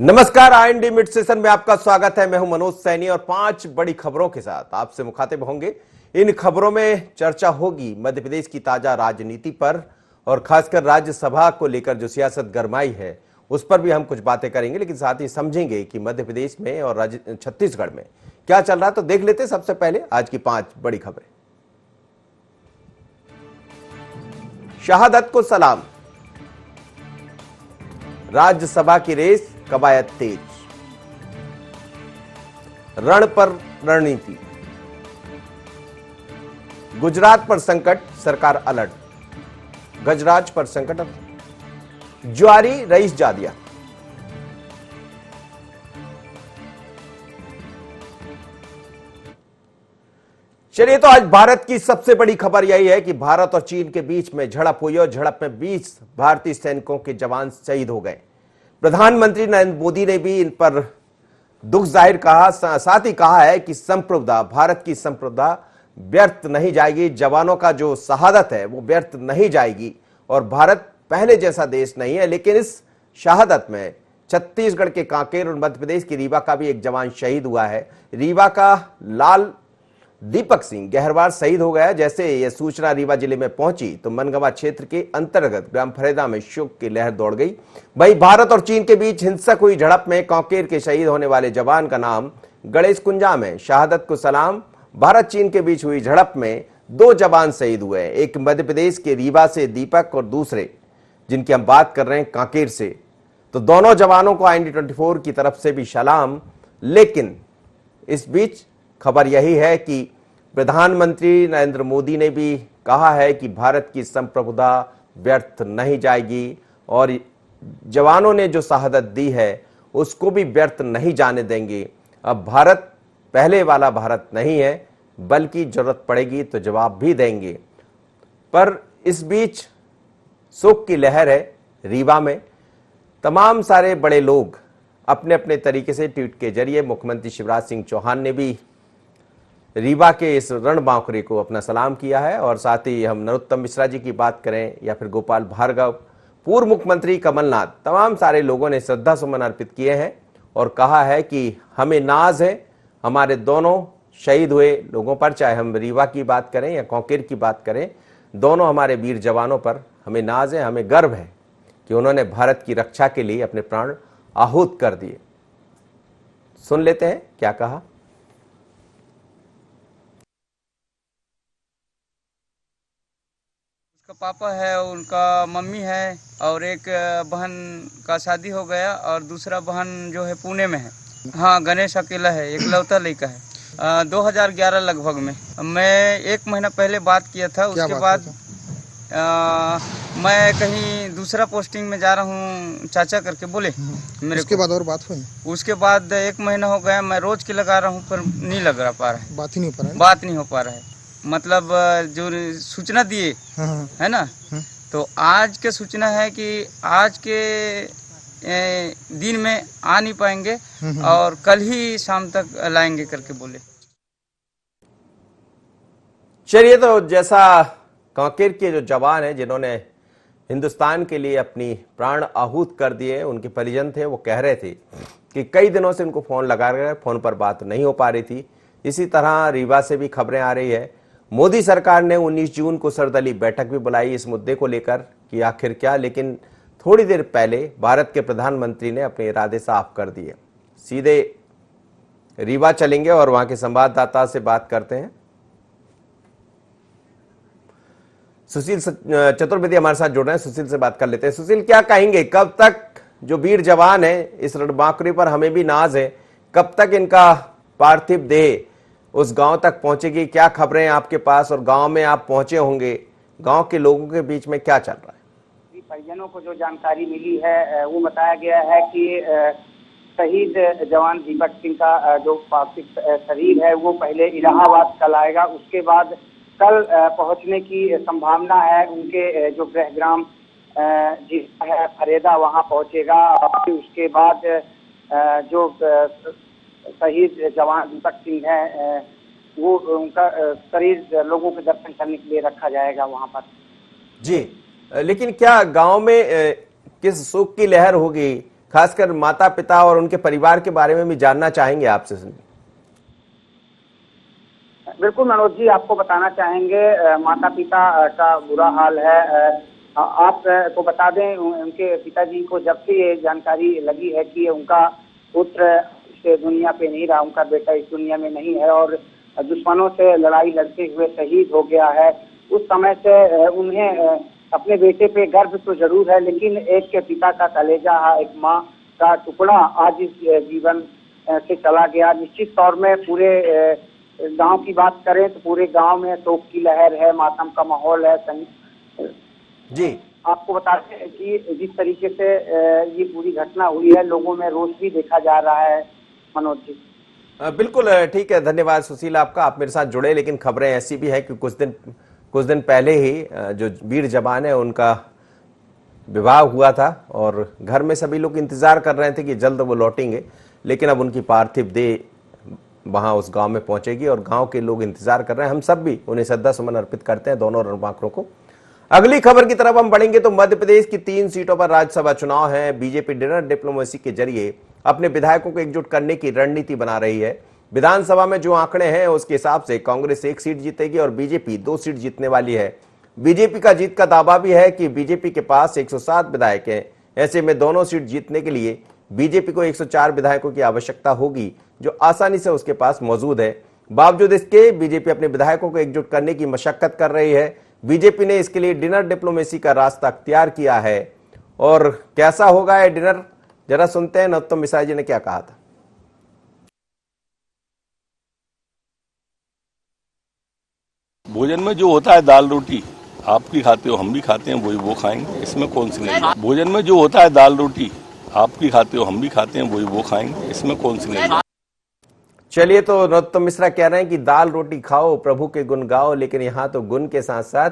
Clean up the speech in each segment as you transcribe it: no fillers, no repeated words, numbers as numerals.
नमस्कार, IND mid session में आपका स्वागत है। मैं हूं मनोज सैनी और 5 बड़ी खबरों के साथ आपसे मुखातिब होंगे। इन खबरों में चर्चा होगी मध्य प्रदेश की ताजा राजनीति पर और खासकर राज्यसभा को लेकर जो सियासत गरमाई है उस पर भी हम कुछ बातें करेंगे, लेकिन साथ ही समझेंगे कि मध्य प्रदेश में और छत्तीसगढ़ में क्या चल रहा है। तो देख लेते हैं सबसे पहले आज की 5 बड़ी खबरें। शहादत को सलाम, राज्यसभा की रेस कवायद तेज, रण पर रणनीति, गुजरात पर संकट, सरकार अलर्ट, गजराज पर संकट, ज्वारी रईस जादिया। चलिए, तो आज भारत की सबसे बड़ी खबर यही है कि भारत और चीन के बीच में झड़प हुई और झड़प में 20 भारतीय सैनिकों के जवान शहीद हो गए। प्रधानमंत्री नरेंद्र मोदी ने भी इन पर दुख जाहिर कहा, साथ ही कहा है कि संप्रभुता, भारत की संप्रभुता व्यर्थ नहीं जाएगी। जवानों का जो शहादत है वो व्यर्थ नहीं जाएगी और भारत पहले जैसा देश नहीं है। लेकिन इस शहादत में छत्तीसगढ़ के कांकेर और मध्य प्रदेश की रीवा का भी एक जवान शहीद हुआ है। रीवा का लाल दीपक सिंह गहरवार शहीद हो गया। जैसे यह सूचना रीवा जिले में पहुंची तो मनगवा क्षेत्र के अंतर्गत ग्राम फरेदा में शोक की लहर दौड़ गई। वहीं भारत और चीन के बीच हिंसक हुई झड़प में कांकेर के शहीद होने वाले जवान का नाम गणेश कुंजाम है। शहादत को सलाम। भारत चीन के बीच हुई झड़प में 2 जवान शहीद हुए, एक मध्य प्रदेश के रीवा से दीपक और दूसरे जिनकी हम बात कर रहे हैं कांकेर से। तो दोनों जवानों को IND 24 की तरफ से भी सलाम। लेकिन इस बीच खबर यही है कि प्रधानमंत्री नरेंद्र मोदी ने भी कहा है कि भारत की संप्रभुता व्यर्थ नहीं जाएगी और जवानों ने जो शहादत दी है उसको भी व्यर्थ नहीं जाने देंगे। अब भारत पहले वाला भारत नहीं है, बल्कि जरूरत पड़ेगी तो जवाब भी देंगे। पर इस बीच शोक की लहर है रीवा में। तमाम सारे बड़े लोग अपने अपने तरीके से ट्वीट के जरिए, मुख्यमंत्री शिवराज सिंह चौहान ने भी रीवा के इस रणबांकुरे को अपना सलाम किया है। और साथ ही हम नरोत्तम मिश्रा जी की बात करें या फिर गोपाल भार्गव, पूर्व मुख्यमंत्री कमलनाथ, तमाम सारे लोगों ने श्रद्धा सुमन अर्पित किए हैं और कहा है कि हमें नाज है हमारे दोनों शहीद हुए लोगों पर। चाहे हम रीवा की बात करें या कांकेर की बात करें, दोनों हमारे वीर जवानों पर हमें नाज है, हमें गर्व है कि उन्होंने भारत की रक्षा के लिए अपने प्राण आहूत कर दिए। सुन लेते हैं क्या कहा। पापा है, उनका मम्मी है और एक बहन का शादी हो गया और दूसरा बहन जो है पुणे में है। हाँ, गणेश अकेला है, एकलौता लड़का है। 2011 लगभग में मैं 1 महीना पहले बात किया था। उसके बाद मैं कहीं दूसरा पोस्टिंग में जा रहा हूँ, चाचा करके बोले मेरे। उसके बाद और बात हुई? उसके बाद 1 महीना हो गया, मैं रोज के लगा रहा हूँ पर नहीं लग रहा पा रहा है, बात ही नहीं हो पा रहा है। बात नहीं हो पा रहा है। मतलब जो सूचना दिए है ना, तो आज के सूचना है कि आज के दिन में आ नहीं पाएंगे और कल ही शाम तक लाएंगे करके बोले। चलिए, तो जैसा कांकेर के जो जवान हैं जिन्होंने हिंदुस्तान के लिए अपनी प्राण आहूत कर दिए, उनके परिजन थे, वो कह रहे थे कि कई दिनों से उनको फोन लगा रहे, फोन पर बात नहीं हो पा रही थी। इसी तरह रीवा से भी खबरें आ रही है। मोदी सरकार ने 19 जून को सर्वदलीय बैठक भी बुलाई इस मुद्दे को लेकर कि आखिर क्या। लेकिन थोड़ी देर पहले भारत के प्रधानमंत्री ने अपने इरादे साफ कर दिए। सीधे रीवा चलेंगे और वहां के संवाददाता से बात करते हैं। सुशील चतुर्वेदी हमारे साथ जुड़ रहे हैं, सुशील से बात कर लेते हैं। सुशील, क्या कहेंगे, कब तक जो वीर जवान है इस रणबांकुरे पर हमें भी नाज है, कब तक इनका पार्थिव देह उस गांव तक पहुंचेगी? क्या खबरें आपके पास, और गांव में आप पहुंचे होंगे, गांव के लोगों के बीच में क्या चल रहा है? परिजनों को जो जानकारी मिली है वो बताया गया है कि शहीद जवान दीपक सिंह का जो पार्थिव शरीर है वो पहले इलाहाबाद कल आएगा, उसके बाद कल पहुंचने की संभावना है। उनके जो गृहग्राम है फरेदा, वहां पहुंचेगा। और उसके बाद जो शहीद जवान दीपक सिंह है वो उनका शरीर लोगों के दर्शन करने के लिए रखा जाएगा वहां पर। जी, लेकिन क्या गांव में किस शोक की लहर होगी? खासकर माता पिता और उनके परिवार के बारे में भी जानना चाहेंगे आपसे। बिल्कुल मनोज जी, आपको बताना चाहेंगे माता पिता का बुरा हाल है। आपको बता दें, उनके पिताजी को जब से ये जानकारी लगी है कि उनका पुत्र इस दुनिया पे नहीं रहा, उनका बेटा इस दुनिया में नहीं है और दुश्मनों से लड़ाई लड़ते हुए शहीद हो गया है, उस समय से उन्हें अपने बेटे पे गर्व तो जरूर है, लेकिन एक पिता का कलेजा, एक माँ का टुकड़ा आज इस जीवन से चला गया। निश्चित तौर में पूरे गांव की बात करें तो पूरे गांव में शोक की लहर है, मातम का माहौल है। जी, आपको बताते हैं कि जिस तरीके से ये पूरी घटना हुई है, लोगों में रोष भी देखा जा रहा है मनोज जी। बिल्कुल ठीक है, धन्यवाद सुशील आपका, आप मेरे साथ जुड़े। लेकिन खबरें ऐसी भी है कि कुछ दिन पहले ही जो वीर जवान है उनका विवाह हुआ था और घर में सभी लोग इंतजार कर रहे थे कि जल्द वो लौटेंगे, लेकिन अब उनकी पार्थिव देह वहां उस गांव में पहुंचेगी और गांव के लोग इंतजार कर रहे हैं। हम सब भी उन्हें श्रद्धासुमन अर्पित करते हैं, दोनों रणबांकुरों को। अगली खबर की तरफ हम बढ़ेंगे तो मध्य प्रदेश की 3 सीटों पर राज्यसभा चुनाव है। बीजेपी डिनर डिप्लोमेसी के जरिए अपने विधायकों को एकजुट करने की रणनीति बना रही है। विधानसभा में जो आंकड़े हैं उसके हिसाब से कांग्रेस 1 सीट जीतेगी और बीजेपी 2 सीट जीतने वाली है। बीजेपी का जीत का दावा भी है कि बीजेपी के पास 107 विधायक हैं। ऐसे में दोनों सीट जीतने के लिए बीजेपी को 104 विधायकों की आवश्यकता होगी, जो आसानी से उसके पास मौजूद है। बावजूद इसके बीजेपी अपने विधायकों को एकजुट करने की मशक्कत कर रही है। बीजेपी ने इसके लिए डिनर डिप्लोमेसी का रास्ता अख्तियार किया है। और कैसा होगा ये डिनर, जरा सुनते हैं नरोत्तम मिश्रा जी ने क्या कहा था। भोजन में जो होता है दाल रोटी, आप भी खाते हो हम भी खाते हैं, वही वो खाएंगे, इसमें कौन सी नहीं। भोजन में जो होता है दाल रोटी, आप भी खाते हो हम भी खाते हैं, वही वो खाएंगे, इसमें कौन सी नहीं। चलिए, तो नरोत्तम मिश्रा कह रहे हैं कि दाल रोटी खाओ, प्रभु के गुण गाओ, लेकिन यहाँ तो गुण के साथ साथ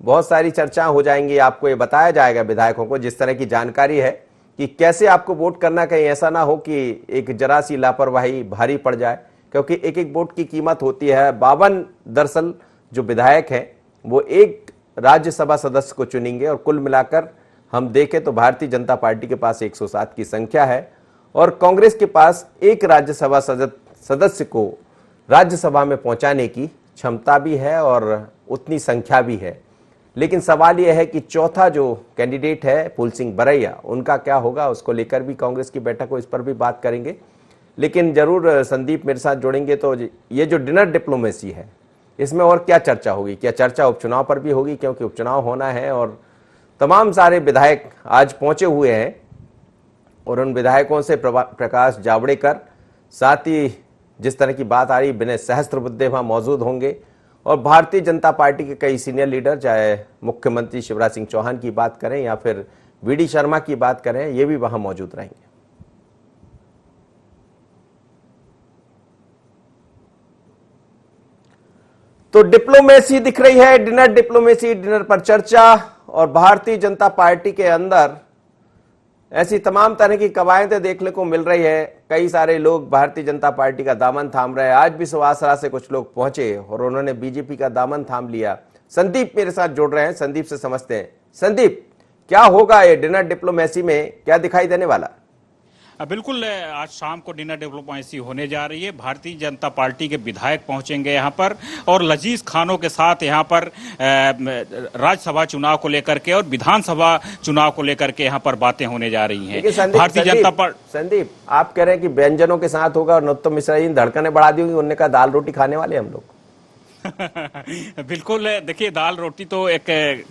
बहुत सारी चर्चा हो जाएंगी। आपको ये बताया जाएगा विधायकों को जिस तरह की जानकारी है कि कैसे आपको वोट करना, कहीं ऐसा ना हो कि एक जरा सी लापरवाही भारी पड़ जाए, क्योंकि एक एक वोट की कीमत होती है। 52 दरअसल जो विधायक हैं वो एक राज्यसभा सदस्य को चुनेंगे और कुल मिलाकर हम देखें तो भारतीय जनता पार्टी के पास 107 की संख्या है और कांग्रेस के पास एक राज्यसभा सदस्य को राज्यसभा में पहुंचाने की क्षमता भी है और उतनी संख्या भी है। लेकिन सवाल यह है कि चौथा जो कैंडिडेट है फूल सिंह बरैया, उनका क्या होगा, उसको लेकर भी कांग्रेस की बैठक हो, इस पर भी बात करेंगे। लेकिन जरूर संदीप मेरे साथ जोड़ेंगे। तो ये जो डिनर डिप्लोमेसी है इसमें और क्या चर्चा होगी, क्या चर्चा उपचुनाव पर भी होगी, क्योंकि उपचुनाव होना है और तमाम सारे विधायक आज पहुंचे हुए हैं और उन विधायकों से प्रकाश जावड़ेकर, साथ ही जिस तरह की बात आ रही विनय सहस्त्रबुद्धे वहां मौजूद होंगे और भारतीय जनता पार्टी के कई सीनियर लीडर, चाहे मुख्यमंत्री शिवराज सिंह चौहान की बात करें या फिर वीडी शर्मा की बात करें, ये भी वहां मौजूद रहेंगे। तो डिप्लोमेसी दिख रही है, डिनर डिप्लोमेसी, डिनर पर चर्चा और भारतीय जनता पार्टी के अंदर ऐसी तमाम तरह की कवायदें देखने को मिल रही है। कई सारे लोग भारतीय जनता पार्टी का दामन थाम रहे हैं। आज भी सुवासरा से कुछ लोग पहुंचे और उन्होंने बीजेपी का दामन थाम लिया। संदीप मेरे साथ जुड़ रहे हैं, संदीप से समझते हैं। संदीप, क्या होगा ये डिनर डिप्लोमेसी में, क्या दिखाई देने वाला? बिल्कुल, आज शाम को डिनर डिप्लोमेसी होने जा रही है। भारतीय जनता पार्टी के विधायक पहुंचेंगे यहाँ पर और लजीज खानों के साथ यहाँ पर राज्यसभा चुनाव को लेकर के और विधानसभा चुनाव को लेकर के यहाँ पर बातें होने जा रही हैं। भारतीय जनता पार्टी, संदीप आप कह रहे हैं कि व्यंजनों के साथ होगा और नरोत्तम मिश्रा जी ने धड़कनें बढ़ा दी होंगी, उन्होंने कहा दाल रोटी खाने वाले हम लोग। बिल्कुल, देखिए दाल रोटी तो एक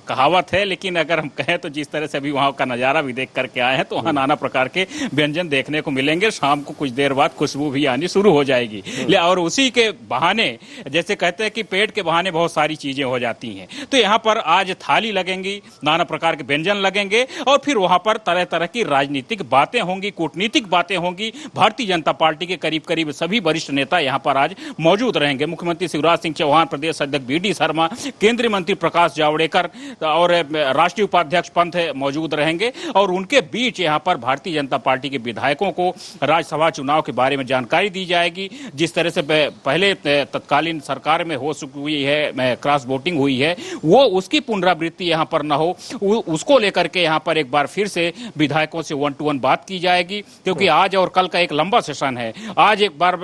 कहावत है, लेकिन अगर हम कहें तो जिस तरह से अभी वहां का नजारा भी देख करके आए हैं तो वहां नाना प्रकार के व्यंजन देखने को मिलेंगे। शाम को कुछ देर बाद खुशबू भी आनी शुरू हो जाएगी और उसी के बहाने, जैसे कहते हैं कि पेट के बहाने बहुत सारी चीजें हो जाती हैं, तो यहाँ पर आज थाली लगेंगी, नाना प्रकार के व्यंजन लगेंगे और फिर वहां पर तरह तरह की राजनीतिक बातें होंगी, कूटनीतिक बातें होंगी। भारतीय जनता पार्टी के करीब करीब सभी वरिष्ठ नेता यहाँ पर आज मौजूद रहेंगे। मुख्यमंत्री शिवराज सिंह चौहान चौहान, प्रदेश अध्यक्ष BD शर्मा, केंद्रीय मंत्री प्रकाश जावड़ेकर और राष्ट्रीय उपाध्यक्ष पंत मौजूद रहेंगे और उनके बीच यहाँ पर भारतीय जनता पार्टी के विधायकों को राज्यसभा चुनाव के बारे में जानकारी दी जाएगी। जिस तरह से पहले तत्कालीन सरकार में हो चुकी हुई है, क्रॉस वोटिंग हुई है, वो उसकी पुनरावृत्ति यहाँ पर न हो, उसको लेकर के यहाँ पर एक बार फिर से विधायकों से 1-to-1 बात की जाएगी। क्योंकि आज और कल का एक लंबा सेशन है। आज एक बार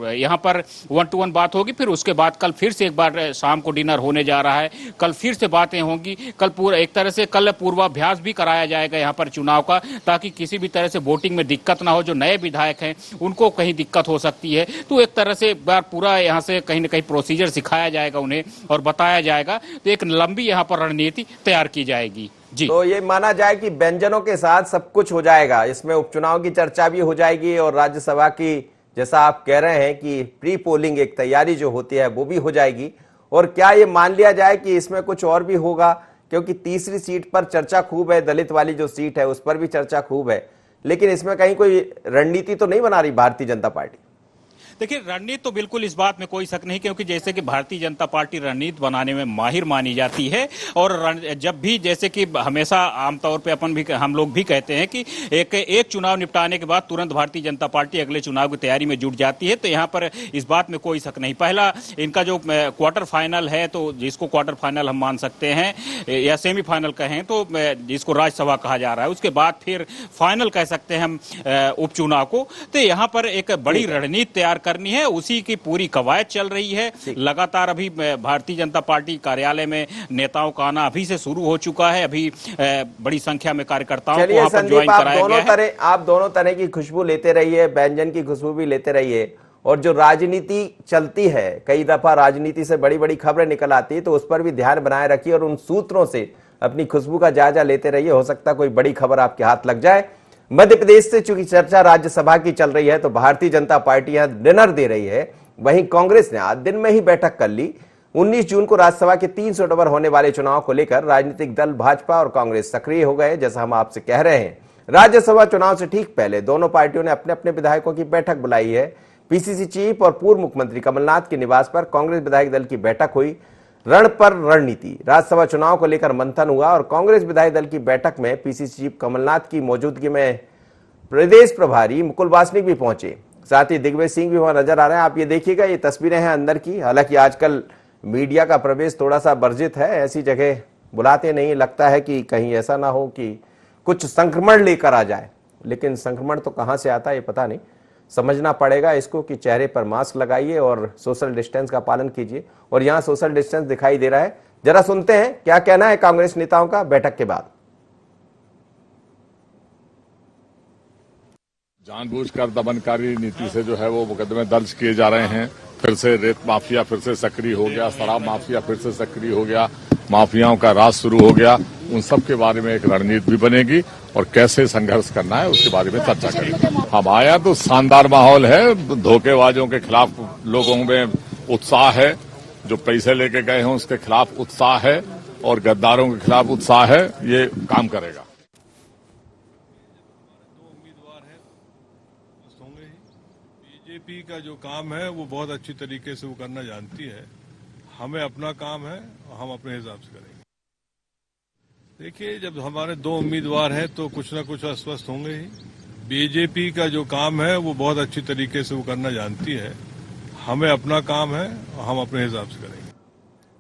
यहाँ पर 1-to-1 बात होगी, फिर उसके बाद कल फिर से एक बार शाम को डिनर होने जा रहा है, कल फिर से बातें होंगी। कल पूरा एक तरह से कल पूर्वाभ्यास भी कराया जाएगा यहाँ पर चुनाव का, ताकि किसी भी तरह से वोटिंग में दिक्कत ना हो। जो नए विधायक हैं उनको कहीं दिक्कत हो सकती है, तो एक तरह से एक बार पूरा यहाँ से कहीं ना कहीं प्रोसीजर सिखाया जाएगा उन्हें और बताया जाएगा। तो एक लंबी यहाँ पर रणनीति तैयार की जाएगी। जी, तो ये माना जाए कि व्यंजनों के साथ सब कुछ हो जाएगा, इसमें उपचुनाव की चर्चा भी हो जाएगी और राज्यसभा की, जैसा आप कह रहे हैं कि प्री पोलिंग एक तैयारी जो होती है वो भी हो जाएगी। और क्या ये मान लिया जाए कि इसमें कुछ और भी होगा, क्योंकि तीसरी सीट पर चर्चा खूब है, दलित वाली जो सीट है उस पर भी चर्चा खूब है, लेकिन इसमें कहीं कोई रणनीति तो नहीं बना रही भारतीय जनता पार्टी? देखिए, रणनीति तो बिल्कुल इस बात में कोई शक नहीं, क्योंकि जैसे कि भारतीय जनता पार्टी रणनीति बनाने में माहिर मानी जाती है। और जब भी जैसे कि हमेशा आमतौर पे हम लोग भी कहते हैं कि एक चुनाव निपटाने के बाद तुरंत भारतीय जनता पार्टी अगले चुनाव की तैयारी में जुट जाती है। तो यहाँ पर इस बात में कोई शक नहीं। पहला इनका जो क्वार्टर फाइनल है, तो जिसको क्वार्टर फाइनल हम मान सकते हैं या सेमीफाइनल कहें तो जिसको राज्यसभा कहा जा रहा है, उसके बाद फिर फाइनल कह सकते हैं हम उपचुनाव को। तो यहाँ पर एक बड़ी रणनीति तैयार करनी है, उसी की पूरी कवायद चल रही है। लगातार अभी भारतीय जनता पार्टी कार्यालय में नेताओं का आना अभी से शुरू हो चुका है। अभी बड़ी संख्या में कार्यकर्ताओं को वहां पर ज्वाइन कराया गया है। आप दोनों तरह की खुशबू लेते रहिए, व्यंजन की खुशबू भी लेते रहिए। और जो राजनीति चलती है, कई दफा राजनीति से बड़ी बड़ी खबरें निकल आती है, तो उस पर भी ध्यान बनाए रखिए और उन सूत्रों से अपनी खुशबू का जायजा लेते रहिए। हो सकता है कोई बड़ी खबर आपके हाथ लग जाए। मध्य प्रदेश से चूंकि चर्चा राज्यसभा की चल रही है, तो भारतीय जनता पार्टी यहां डिनर दे रही है। वहीं कांग्रेस ने आज दिन में ही बैठक कर ली। 19 जून को राज्यसभा के 3 सितंबर होने वाले चुनाव को लेकर राजनीतिक दल भाजपा और कांग्रेस सक्रिय हो गए। जैसा हम आपसे कह रहे हैं, राज्यसभा चुनाव से ठीक पहले दोनों पार्टियों ने अपने अपने विधायकों की बैठक बुलाई है। पीसीसी चीफ और पूर्व मुख्यमंत्री कमलनाथ के निवास पर कांग्रेस विधायक दल की बैठक हुई। रण पर रणनीति, राज्यसभा चुनाव को लेकर मंथन हुआ और कांग्रेस विधायक दल की बैठक में पीसीसी चीफ कमलनाथ की मौजूदगी में प्रदेश प्रभारी मुकुल वासनिक भी पहुंचे। साथ ही दिग्विजय सिंह भी वहां नजर आ रहे हैं। आप ये देखिएगा, ये तस्वीरें हैं अंदर की। हालांकि आजकल मीडिया का प्रवेश थोड़ा सा वर्जित है, ऐसी जगह बुलाते नहीं। लगता है कि कहीं ऐसा ना हो कि कुछ संक्रमण लेकर आ जाए, लेकिन संक्रमण तो कहां से आता है ये पता नहीं। समझना पड़ेगा इसको कि चेहरे पर मास्क लगाइए और सोशल डिस्टेंस का पालन कीजिए। और यहां सोशल डिस्टेंस दिखाई दे रहा है। जरा सुनते हैं क्या कहना है कांग्रेस नेताओं का बैठक के बाद। जानबूझकर दमनकारी नीति से जो है वो मुकदमे दर्ज किए जा रहे हैं। फिर से रेत माफिया फिर से सक्रिय हो गया, शराब माफिया फिर से सक्रिय हो गया, माफियाओं का राज शुरू हो गया। उन सब के बारे में एक रणनीति भी बनेगी और कैसे संघर्ष करना है उसके बारे में चर्चा करेंगे। हम आया तो शानदार माहौल है, धोखेबाजों के खिलाफ लोगों में उत्साह है, जो पैसे लेके गए हैं उसके खिलाफ उत्साह है और गद्दारों के खिलाफ उत्साह है। ये काम करेगा। बीजेपी का जो काम है वो बहुत अच्छी तरीके से वो करना जानती है। हमें अपना काम है, हम अपने हिसाब से करेंगे। देखिए, जब हमारे 2 उम्मीदवार हैं तो कुछ ना कुछ अस्वस्थ होंगे ही। बीजेपी का जो काम है वो बहुत अच्छी तरीके से वो करना जानती है। हमें अपना काम है, हम अपने हिसाब से करेंगे।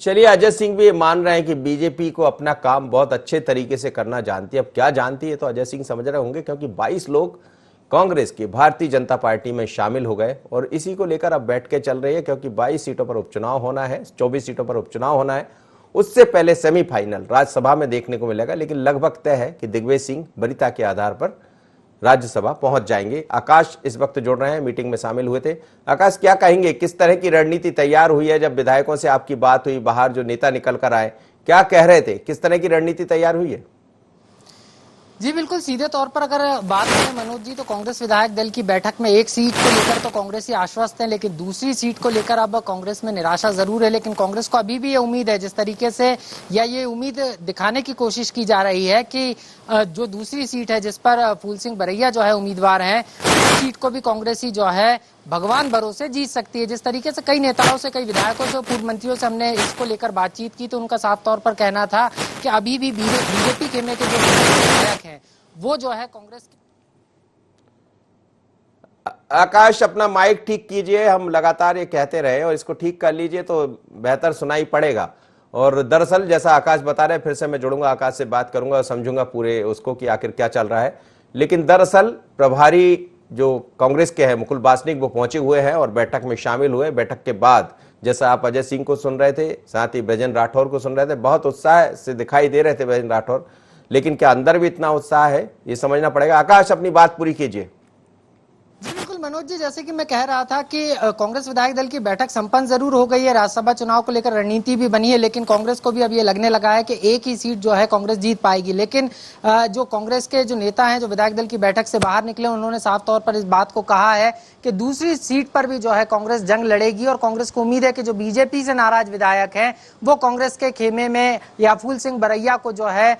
चलिए, अजय सिंह भी मान रहे हैं कि बीजेपी को अपना काम बहुत अच्छे तरीके से करना जानती है। अब क्या जानती है तो अजय सिंह समझ रहे होंगे, क्योंकि 22 लोग कांग्रेस की भारतीय जनता पार्टी में शामिल हो गए और इसी को लेकर अब बैठ के चल रही है। क्योंकि 22 सीटों पर उपचुनाव होना है, 24 सीटों पर उपचुनाव होना है। उससे पहले सेमीफाइनल राज्यसभा में देखने को मिलेगा, लेकिन लगभग तय है कि दिग्विजय सिंह वरीयता के आधार पर राज्यसभा पहुंच जाएंगे। आकाश इस वक्त जुड़ रहे हैं, मीटिंग में शामिल हुए थे। आकाश, क्या कहेंगे, किस तरह की रणनीति तैयार हुई है? जब विधायकों से आपकी बात हुई, बाहर जो नेता निकल कर आए, क्या कह रहे थे, किस तरह की रणनीति तैयार हुई है? देखिए, 22 सीटों पर उपचुनाव होना है। 24 सीटों पर उपचुनाव होना है। उससे पहले सेमीफाइनल राज्यसभा में देखने को मिलेगा, लेकिन लगभग तय है कि दिग्विजय सिंह वरीयता के आधार पर राज्यसभा पहुंच जाएंगे। आकाश इस वक्त जुड़ रहे हैं, मीटिंग में शामिल हुए थे। आकाश, क्या कहेंगे, किस तरह की रणनीति तैयार हुई है? जी बिल्कुल, सीधे तौर पर अगर बात करें मनोज जी, तो कांग्रेस विधायक दल की बैठक में एक सीट को लेकर तो कांग्रेस ही आश्वस्त है, लेकिन दूसरी सीट को लेकर अब कांग्रेस में निराशा जरूर है। लेकिन कांग्रेस को अभी भी ये उम्मीद है, जिस तरीके से या ये उम्मीद दिखाने की कोशिश की जा रही है कि जो दूसरी सीट है जिस पर फूल सिंह बरैया जो है उम्मीदवार हैं, उस सीट को भी कांग्रेस ही जो है भगवान भरोसे जीत सकती है। जिस तरीके से कई नेताओं से, कई विधायकों से, पूर्व मंत्रियों से हमने इसको लेकर बातचीत की, तो उनका साफ तौर पर कहना था कि अभी भी बीजेपी खेमे के जो विधायक हैं वो जो है कांग्रेस के। आकाश, अपना माइक ठीक कीजिए, हम लगातार ये कहते रहे और इसको ठीक कर लीजिए तो बेहतर सुनाई पड़ेगा। और दरअसल जैसा आकाश बता रहे, फिर से मैं जुड़ूंगा, आकाश से बात करूंगा और समझूंगा पूरे उसको कि आखिर क्या चल रहा है। लेकिन दरअसल प्रभारी जो कांग्रेस के हैं मुकुल वासनिक, वो पहुंचे हुए हैं और बैठक में शामिल हुए। बैठक के बाद जैसा आप अजय सिंह को सुन रहे थे, साथ ही ब्रजेंद्र राठौर को सुन रहे थे, बहुत उत्साह से दिखाई दे रहे थे ब्रजेंद्र राठौर, लेकिन क्या अंदर भी इतना उत्साह है, ये समझना पड़ेगा। आकाश, अपनी बात पूरी कीजिए। जी बिल्कुल मनोज जी, जैसे कि मैं कह रहा था कि कांग्रेस विधायक दल की बैठक संपन्न जरूर हो गई है, राज्यसभा चुनाव को लेकर रणनीति भी बनी है, लेकिन कांग्रेस को भी अब ये लगने लगा है कि एक ही सीट जो है कांग्रेस जीत पाएगी। लेकिन जो कांग्रेस के जो नेता हैं, जो विधायक दल की बैठक से बाहर निकले, उन्होंने साफ तौर पर इस बात को कहा है कि दूसरी सीट पर भी जो है कांग्रेस जंग लड़ेगी और कांग्रेस को उम्मीद है कि जो बीजेपी से नाराज विधायक हैं वो कांग्रेस के खेमे में या फूल सिंह बरैया को जो है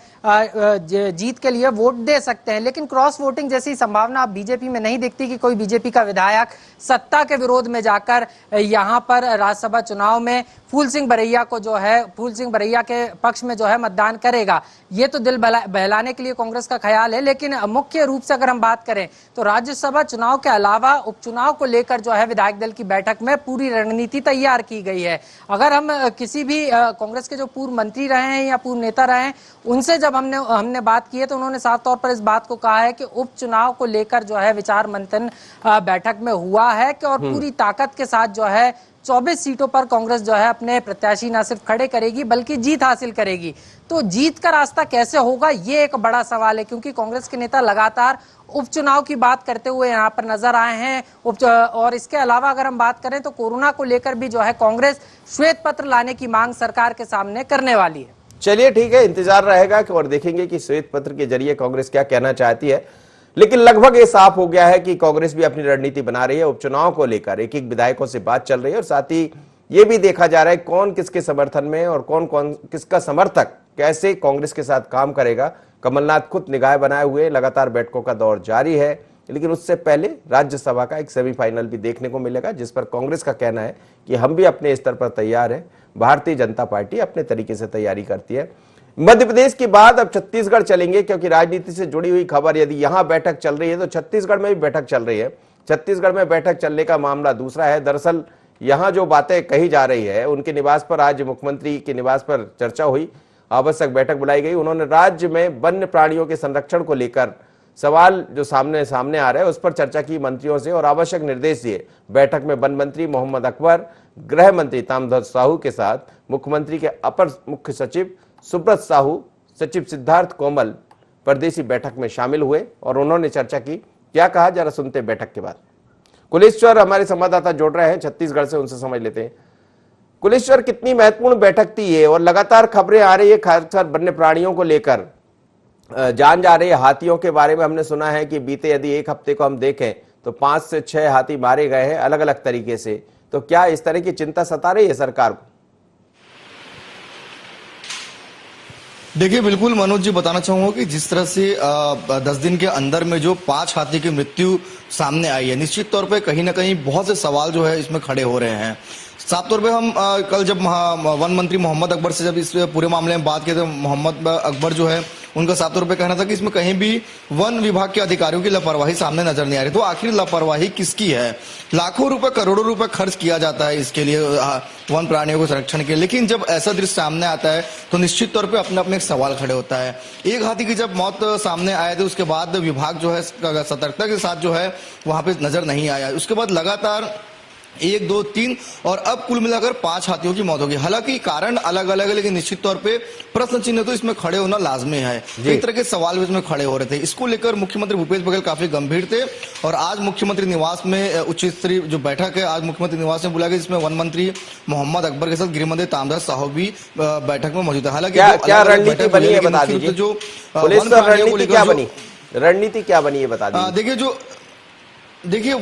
जीत के लिए वोट दे सकते हैं। लेकिन क्रॉस वोटिंग जैसी संभावना अब बीजेपी में नहीं दिखती कि कोई बीजेपी का विधायक सत्ता के विरोध में जाकर यहां पर राज्यसभा चुनाव में फूल सिंह बरैया को जो है, फूल सिंह बरैया के पक्ष में जो है मतदान करेगा। ये तो दिल बहलाने के लिए कांग्रेस का ख्याल है, लेकिन मुख्य रूप से अगर हम बात करें तो राज्यसभा चुनाव के अलावा उपचुनाव को लेकर जो है विधायक दल की बैठक में पूरी रणनीति तैयार की गई है। अगर हम किसी भी कांग्रेस के जो पूर्व मंत्री रहे हैं या पूर्व नेता रहे हैं, उनसे जब हमने बात की है तो उन्होंने साफ तौर पर इस बात को कहा है कि उपचुनाव को लेकर जो है विचार मंथन बैठक में हुआ है कि और पूरी ताकत के साथ जो है 24 सीटों पर कांग्रेस जो है अपने प्रत्याशी न सिर्फ खड़े करेगी बल्कि जीत हासिल करेगी। तो जीत का रास्ता कैसे होगा, ये एक बड़ा सवाल है, क्योंकि कांग्रेस के नेता लगातार उपचुनाव की बात करते हुए यहाँ पर नजर आए हैं। और इसके अलावा अगर हम बात करें तो कोरोना को लेकर भी जो है कांग्रेस श्वेत पत्र लाने की मांग सरकार के सामने करने वाली है। चलिए ठीक है, इंतजार रहेगा और देखेंगे कि श्वेत पत्र के जरिए कांग्रेस क्या कहना चाहती है। लेकिन लगभग ये साफ हो गया है कि कांग्रेस भी अपनी रणनीति बना रही है। उपचुनाव को लेकर एक एक विधायकों से बात चल रही है और साथ ही ये भी देखा जा रहा है कौन किसके समर्थन में और कौन कौन किसका समर्थक कैसे कांग्रेस के साथ काम करेगा। कमलनाथ खुद निगाह बनाए हुए लगातार बैठकों का दौर जारी है, लेकिन उससे पहले राज्यसभा का एक सेमीफाइनल भी देखने को मिलेगा, जिस पर कांग्रेस का कहना है कि हम भी अपने स्तर पर तैयार है, भारतीय जनता पार्टी अपने तरीके से तैयारी करती है। मध्य प्रदेश के बाद अब छत्तीसगढ़ चलेंगे, क्योंकि राजनीति से जुड़ी हुई खबर, यदि यहां बैठक चल रही है तो छत्तीसगढ़ में भी बैठक चल रही है। छत्तीसगढ़ में बैठक चलने का मामला दूसरा है। दरअसल यहां जो बातें कही जा रही है, उनके निवास पर आज मुख्यमंत्री के निवास पर चर्चा हुई, आवश्यक बैठक बुलाई गई। उन्होंने राज्य में वन्य प्राणियों के संरक्षण को लेकर सवाल जो सामने आ रहे हैं उस पर चर्चा की मंत्रियों से और आवश्यक निर्देश दिए। बैठक में वन मंत्री मोहम्मद अकबर, गृह मंत्री ताम्रध्वज साहू के साथ मुख्यमंत्री के अपर मुख्य सचिव सुब्रत साहू, सचिव सिद्धार्थ कोमल परदेसी बैठक में शामिल हुए और उन्होंने चर्चा की। क्या कहा, जरा सुनते बैठक के बाद। कुलेश्वर हमारे संवाददाता जोड़ रहे हैं छत्तीसगढ़ से, उनसे समझ लेते हैं। कुलेश्वर, कितनी महत्वपूर्ण बैठक थी ये और लगातार खबरें आ रही है खासकर वन्य प्राणियों को लेकर, जान जा रही है। हाथियों के बारे में हमने सुना है कि बीते यदि एक हफ्ते को हम देखें तो 5 से 6 हाथी मारे गए हैं अलग अलग तरीके से। तो क्या इस तरह की चिंता सता रही है सरकार को? देखिए बिल्कुल मनोज जी, बताना चाहूंगा कि जिस तरह से 10 दिन के अंदर में जो 5 हाथी की मृत्यु सामने आई है, निश्चित तौर पे कहीं ना कहीं बहुत से सवाल जो है इसमें खड़े हो रहे हैं। साफ तौर पे हम कल जब वन मंत्री मोहम्मद अकबर से जब इस पूरे मामले में बात की तो मोहम्मद अकबर जो है उनका साफ तौर पे कहना था कि इसमें कहीं भी वन विभाग के अधिकारियों की लापरवाही सामने नजर नहीं आ रही। तो आखिर लापरवाही किसकी है? लाखों रुपए करोड़ों रुपए खर्च किया जाता है इसके लिए, वन प्राणियों को संरक्षण के लिए, लेकिन जब ऐसा दृश्य सामने आता है तो निश्चित तौर पर अपने अपने एक सवाल खड़े होता है। एक हाथी की जब मौत सामने आए थे उसके बाद विभाग जो है सतर्कता के साथ जो है वहां पे नजर नहीं आया। उसके बाद लगातार 1, 2, 3 और अब कुल मिलाकर 5 हाथियों की मौत हो गई। हालांकि कारण अलग अलग है, लेकिन निश्चित तौर पे प्रश्न चिन्ह तो इसमें खड़े होना लाजमी है। कई तरह के सवाल भी इसमें खड़े हो रहे थे। इसको लेकर मुख्यमंत्री भूपेश बघेल काफी गंभीर थे और आज मुख्यमंत्री निवास में उच्च स्तरीय जो बैठक है आज मुख्यमंत्री निवास में बुलाया गया, जिसमें वन मंत्री मोहम्मद अकबर के साथ गृह मंत्री तामदास साहू भी बैठक में मौजूद है। हालांकि क्या रणनीति बनी है बता दीजिए, जो पुलिस की रणनीति क्या बनी, रणनीति क्या बनी है बता दीजिए। देखिए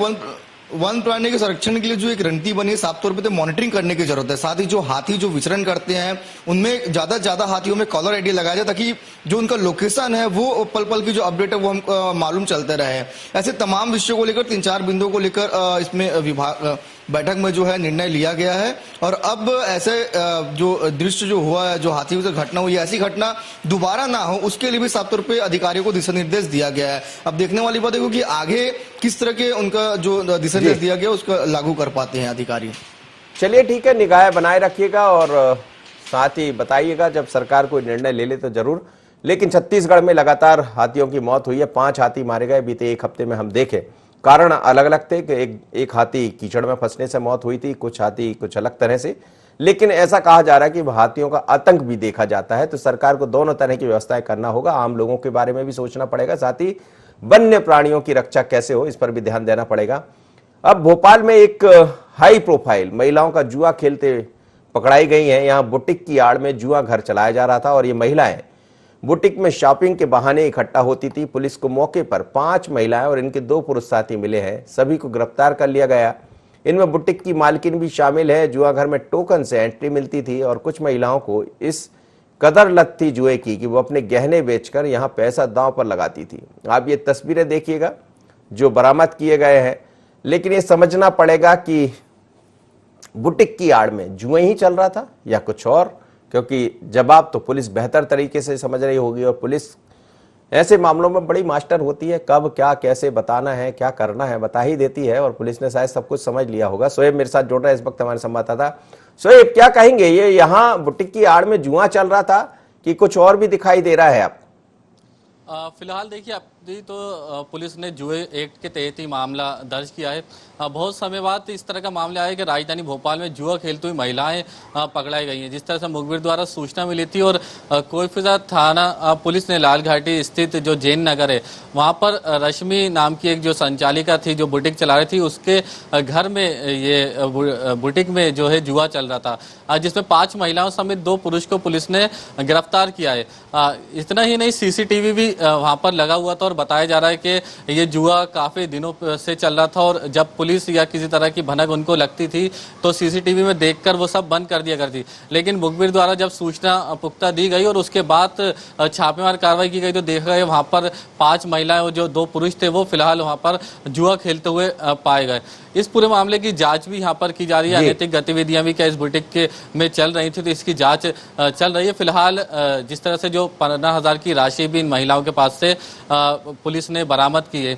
वन प्राणी के संरक्षण के लिए जो एक रणनीति बनी है, साफ तौर पे तो मॉनिटरिंग करने की जरूरत है। साथ ही जो हाथी जो विचरण करते हैं उनमें ज्यादा से ज्यादा हाथियों में कॉलर आईडी लगाया जाए, ताकि जो उनका लोकेशन है वो पल पल की जो अपडेट है वो हम मालूम चलते रहे। ऐसे तमाम विषयों को लेकर 3-4 बिंदुओं को लेकर इसमें विभाग बैठक में जो है निर्णय लिया गया है। और अब ऐसे जो दृश्य जो हुआ है, जो हाथी से घटना हुई, ऐसी घटना दोबारा ना हो उसके लिए भी साफ तौर पे अधिकारियों को दिशा निर्देश दिया गया है। अब देखने वाली बात है कि आगे किस तरह के उनका जो दिशा निर्देश दिया गया उसका लागू कर पाते हैं अधिकारी। चलिए ठीक है, निगाह बनाए रखिएगा और साथ ही बताइएगा जब सरकार कोई निर्णय ले ले तो जरूर। लेकिन छत्तीसगढ़ में लगातार हाथियों की मौत हुई है, 5 हाथी मारे गए बीते एक हफ्ते में। हम देखें कारण अलग अलग थे कि एक हाथी कीचड़ में फंसने से मौत हुई थी, कुछ हाथी कुछ अलग तरह से, लेकिन ऐसा कहा जा रहा है कि हाथियों का आतंक भी देखा जाता है। तो सरकार को दोनों तरह की व्यवस्थाएं करना होगा, आम लोगों के बारे में भी सोचना पड़ेगा, साथ ही वन्य प्राणियों की रक्षा कैसे हो इस पर भी ध्यान देना पड़ेगा। अब भोपाल में एक हाई प्रोफाइल महिलाओं का जुआ खेलते पकड़ाई गई हैं। यहां बुटीक की आड़ में जुआ घर चलाया जा रहा था और ये महिलाएं बुटीक में शॉपिंग के बहाने इकट्ठा होती थी। पुलिस को मौके पर 5 महिलाएं और इनके 2 पुरुष साथी मिले हैं, सभी को गिरफ्तार कर लिया गया। इनमें बुटीक की मालकिन भी शामिल है। जुआ घर में टोकन से एंट्री मिलती थी और कुछ महिलाओं को इस कदर लत थी जुए की कि वो अपने गहने बेचकर यहां पैसा दांव पर लगाती थी। आप ये तस्वीरें देखिएगा जो बरामद किए गए हैं, लेकिन ये समझना पड़ेगा कि बुटीक की आड़ में जुए ही चल रहा था या कुछ और, क्योंकि जवाब तो पुलिस बेहतर तरीके से समझ रही होगी और पुलिस ऐसे मामलों में बड़ी मास्टर होती है, कब क्या कैसे बताना है क्या करना है बता ही देती है और पुलिस ने शायद सब कुछ समझ लिया होगा। सोएब मेरे साथ जुड़ रहा है इस वक्त हमारे संवाददाता। सोएब, क्या कहेंगे, ये यहाँ बुटीक की आड़ में जुआ चल रहा था कि कुछ और भी दिखाई दे रहा है आप? फिलहाल देखिए अभी तो पुलिस ने जुए एक्ट के तहत ही मामला दर्ज किया है। बहुत समय बाद इस तरह का मामला आया कि राजधानी भोपाल में जुआ खेलती हुई महिलाएं पकड़ाई गई हैं। जिस तरह से मुखबिर द्वारा सूचना मिली थी और कोईफिजा थाना पुलिस ने लाल घाटी स्थित जो जैन नगर है वहां पर रश्मि नाम की एक जो संचालिका थी जो बुटीक चला रही थी, उसके घर में ये बुटीक में जो है जुआ चल रहा था, जिसमें 5 महिलाओं समेत 2 पुरुष को पुलिस ने गिरफ्तार किया है। इतना ही नहीं, सीसीटीवी भी वहां पर लगा हुआ था और बताया जा रहा है कि ये जुआ काफी दिनों से चल रहा था और जब पुलिस या किसी तरह की भनक उनको लगती थी तो सीसीटीवी में देखकर वो सब बंद कर दिया करती। लेकिन मुखबिर द्वारा जब सूचना पुख्ता दी गई और उसके बाद छापेमार कार्रवाई की गई तो देखा गया वहां पर 5 महिलाएं और जो 2 पुरुष थे वो फिलहाल वहां पर जुआ खेलते हुए पाए गए। इस पूरे मामले की जांच भी यहाँ पर की जा रही है। अनैतिक गतिविधियां भी क्या इस बुटीक के में चल रही थी तो इसकी जांच चल रही है। फिलहाल जिस तरह से जो 15,000 की राशि भी इन महिलाओं के पास से पुलिस ने बरामद की है,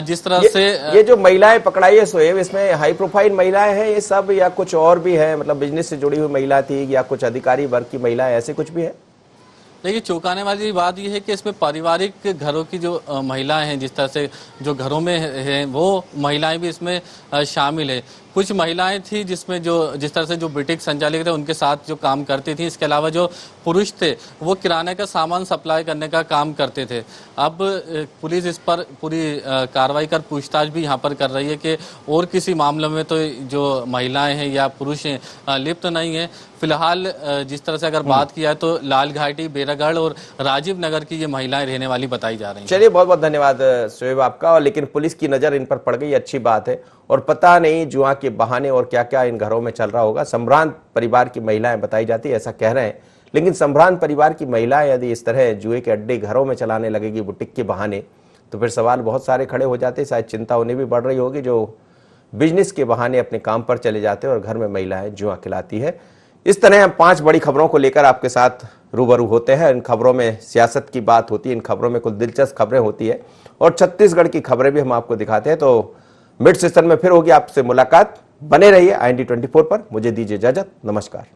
जिस तरह से ये जो महिलाएं पकड़ाई है सोएब, इसमें हाई प्रोफाइल महिलाएं हैं ये सब या कुछ और भी है, मतलब बिजनेस से जुड़ी हुई महिला थी या कुछ अधिकारी वर्ग की महिलाएं, ऐसे कुछ भी है? देखिए चौंकाने वाली बात यह है कि इसमें पारिवारिक घरों की जो महिलाएं हैं, जिस तरह से जो घरों में हैं वो महिलाएं भी इसमें शामिल है। कुछ महिलाएं थी जिसमें जो जिस तरह से जो बुटीक संचालक थे उनके साथ जो काम करती थी, इसके अलावा जो पुरुष थे वो किराने का सामान सप्लाई करने का काम करते थे। अब पुलिस इस पर पूरी कार्रवाई कर पूछताछ भी यहाँ पर कर रही है कि और किसी मामलों में तो जो महिलाएं हैं या पुरुष हैं लिप्त नहीं है। फिलहाल जिस तरह से अगर बात किया तो लाल घाटी, बेरागढ़ और राजीव नगर की ये महिलाएं रहने वाली बताई जा रही हैं। चलिए बहुत बहुत धन्यवाद सोएब आपका। और लेकिन पुलिस की नजर इन पर पड़ गई, अच्छी बात है। और पता नहीं जुआ के बहाने और क्या क्या इन घरों में चल रहा होगा। संभ्रांत परिवार की महिलाएं बताई जाती है, ऐसा कह रहे हैं, लेकिन संभ्रांत परिवार की महिलाएं यदि इस तरह जुए के अड्डे घरों में चलाने लगेगी बुटीक के बहाने तो फिर सवाल बहुत सारे खड़े हो जाते। शायद चिंता उन्हें भी बढ़ रही होगी जो बिजनेस के बहाने अपने काम पर चले जाते हैं और घर में महिलाएं जुआ खिलाती है। इस तरह हम 5 बड़ी खबरों को लेकर आपके साथ रूबरू होते हैं। इन खबरों में सियासत की बात होती है, इन खबरों में कुछ दिलचस्प खबरें होती है और छत्तीसगढ़ की खबरें भी हम आपको दिखाते हैं। तो मिड सेशन में फिर होगी आपसे मुलाकात। बने रहिए IND 24 पर। मुझे दीजिए इजाजत, नमस्कार।